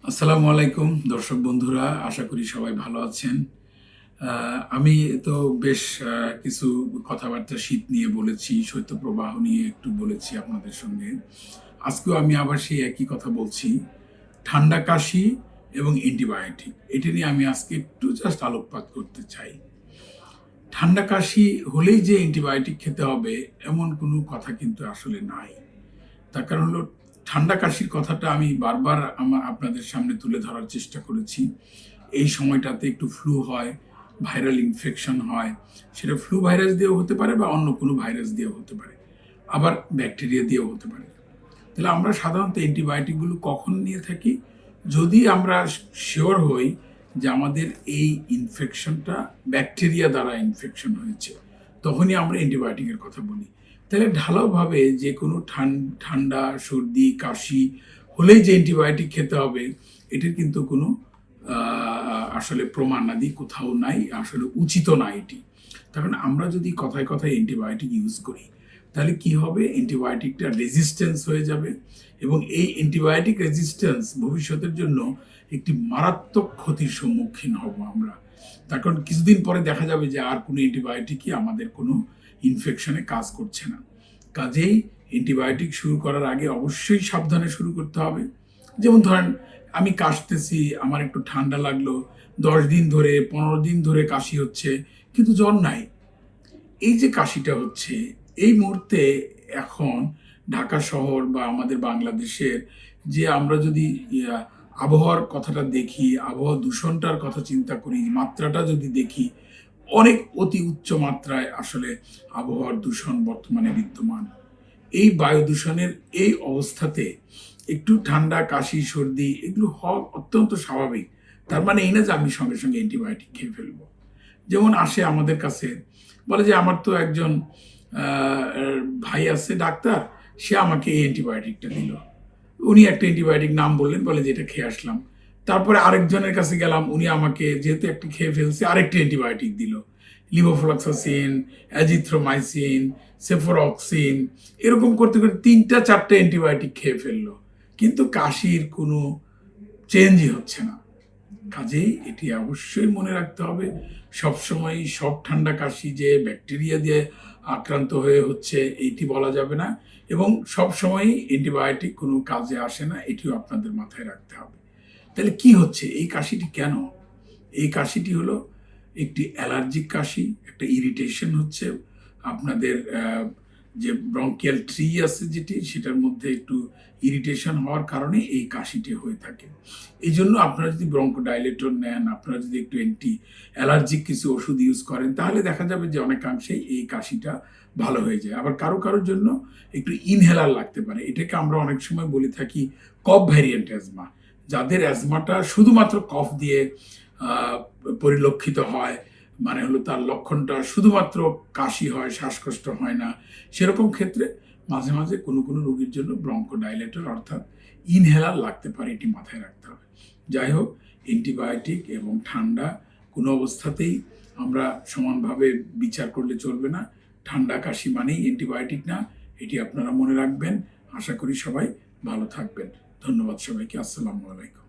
আসসালামু আলাইকুম দর্শক বন্ধুরা, আশা করি সবাই ভালো আছেন। আমি তো বেশ কিছু কথাবার্তা শীত নিয়ে বলেছি, শৈত্যপ্রবাহ নিয়ে একটু বলেছি আপনাদের সঙ্গে। আজকেও আমি আবার সেই একই কথা বলছি। ঠান্ডা কাশি এবং অ্যান্টিবায়োটিক, এটা নিয়ে আমি আজকে একটু জাস্ট আলোকপাত করতে চাই। ঠান্ডা কাশি হলেই যে অ্যান্টিবায়োটিক খেতে হবে এমন কোনো কথা কিন্তু আসলে নাই। তার কারণ হলো, ঠান্ডা কাশির কথাটা আমি বারবার আপনাদের সামনে তুলে ধরার চেষ্টা করেছি। এই সময়টাতে একটু ফ্লু হয়, ভাইরাল ইনফেকশন হয়। সেটা ফ্লু ভাইরাস দিয়েও হতে পারে বা অন্য কোনো ভাইরাস দিয়েও হতে পারে, আবার ব্যাকটেরিয়া দিয়েও হতে পারে। তাহলে আমরা সাধারণত অ্যান্টিবায়োটিকগুলো কখন নিয়ে থাকি? যদি আমরা শিওর হই যে আমাদের এই ইনফেকশনটা ব্যাকটেরিয়া দ্বারা ইনফেকশন হয়েছে, তখনই আমরা অ্যান্টিবায়োটিকের কথা বলি। তাহলে ঢালাওভাবে যে কোনো ঠান্ডা, সর্দি, কাশি হলেই যে অ্যান্টিবায়োটিক খেতে হবে, এটির কিন্তু কোনো আসলে প্রমাণাদি কোথাও নাই, আসলে উচিত না এটি। কারণ আমরা যদি কথায় কথায় অ্যান্টিবায়োটিক ইউজ করি, তাহলে কি হবে? অ্যান্টিবায়োটিকটা রেজিস্ট্যান্স হয়ে যাবে এবং এই অ্যান্টিবায়োটিক রেজিস্ট্যান্স ভবিষ্যতের জন্য একটি মারাত্মক ক্ষতির সম্মুখীন হব আমরা। তার কারণ কিছুদিন পরে দেখা যাবে যে আর কোনো অ্যান্টিবায়োটিকই আমাদের কোনো ইনফেকশনে কাজ করছে না। কাজেই অ্যান্টিবায়োটিক শুরু করার আগে অবশ্যই সাবধানে শুরু করতে হবে। যেমন ধরেন, আমি কাশতেছি, আমার একটু ঠান্ডা লাগলো, 10 দিন ধরে 15 দিন ধরে কাশি হচ্ছে, কিন্তু জ্বর নাই। এই যে কাশিটা হচ্ছে, এই মুহূর্তে এখন ঢাকা শহর বা আমাদের বাংলাদেশের যে আমরা যদি আবহাওয়ার কথাটা দেখি, আবহাওয়া দূষণটার কথা চিন্তা করি, মাত্রাটা যদি দেখি, অনেক অতি উচ্চ মাত্রায় আসলে আবহাওয়ার দূষণ বর্তমানে বিদ্যমান। এই বায়ু দূষণের এই অবস্থাতে একটু ঠান্ডা, কাশি, সর্দি এগুলো হওয়া অত্যন্ত স্বাভাবিক। তার মানে এই না যে আমি সঙ্গে সঙ্গে অ্যান্টিবায়োটিক খেয়ে ফেলবো। যেমন আসে আমাদের কাছে, বলে যে আমার তো একজন ভাই আছে ডাক্তার, সে আমাকে এই অ্যান্টিবায়োটিকটা দিল। উনি একটা অ্যান্টিবায়োটিক নাম বললেন, বলে যে এটা খেয়ে আসলাম। তারপরে আরেকজনের কাছে গেলাম, উনি আমাকে যেহেতু একটা খেয়ে ফেলছে আরেকটা অ্যান্টিবায়োটিক দিল, লিভোফ্লক্সাসিন, অ্যাজিথ্রোমাইসিন, সেফোরক্সিন। এরকম করতে করতে 3টা 4টা অ্যান্টিবায়োটিক খেয়ে ফেললো, কিন্তু কাশির কোনো চেঞ্জই হচ্ছে না। কাজেই এটি অবশ্যই মনে রাখতে হবে, সবসময় সব ঠান্ডা কাশি যে ব্যাকটেরিয়া দিয়ে আক্রান্ত হয়ে হচ্ছে এইটি বলা যাবে না, এবং সবসময়ই অ্যান্টিবায়োটিক কোনো কাজে আসে না, এটিও আপনাদের মাথায় রাখতে হবে। তাহলে কি হচ্ছে এই কাশিটি? কেন এই কাশিটি হলো? একটি অ্যালার্জিক কাশি, একটা ইরিটেশন হচ্ছে আপনাদের যে ব্রঙ্কিয়াল ট্রি আছে যেটি, সেটার মধ্যে একটু ইরিটেশন হওয়ার কারণে এই কাশিটি হয়ে থাকে। এই জন্য আপনারা যদি ব্রঙ্কোডাইলেটর নেন, আপনারা যদি একটু অ্যান্টি অ্যালার্জিক কিছু ওষুধ ইউজ করেন, তাহলে দেখা যাবে যে অনেকাংশেই এই কাশিটা ভালো হয়ে যায়। আবার কারো কারোর জন্য একটু ইনহেলার লাগতে পারে, এটাকে আমরা অনেক সময় বলে থাকি কফ ভ্যারিয়েন্ট অ্যাজমা। যাদের অ্যাজমাটা শুধুমাত্র কফ দিয়ে পরিলক্ষিত হয়, মানে হলো তার লক্ষণটা শুধুমাত্র কাশি হয়, শ্বাসকষ্ট হয় না, সেরকম ক্ষেত্রে মাঝে মাঝে কোনো কোনো রোগীর জন্য ব্রঙ্কোডাইলেটর অর্থাৎ ইনহেলার লাগতে পারে, এটি মাথায় রাখতে হবে। যাই হোক, অ্যান্টিবায়োটিক এবং ঠান্ডা কোনো অবস্থাতেই আমরা সমানভাবে বিচার করলে চলবে না। ঠান্ডা কাশি মানেই অ্যান্টিবায়োটিক না, এটি আপনারা মনে রাখবেন। আশা করি সবাই ভালো থাকবেন। ধন্যবাদ সবাইকে। আসসালামু আলাইকুম।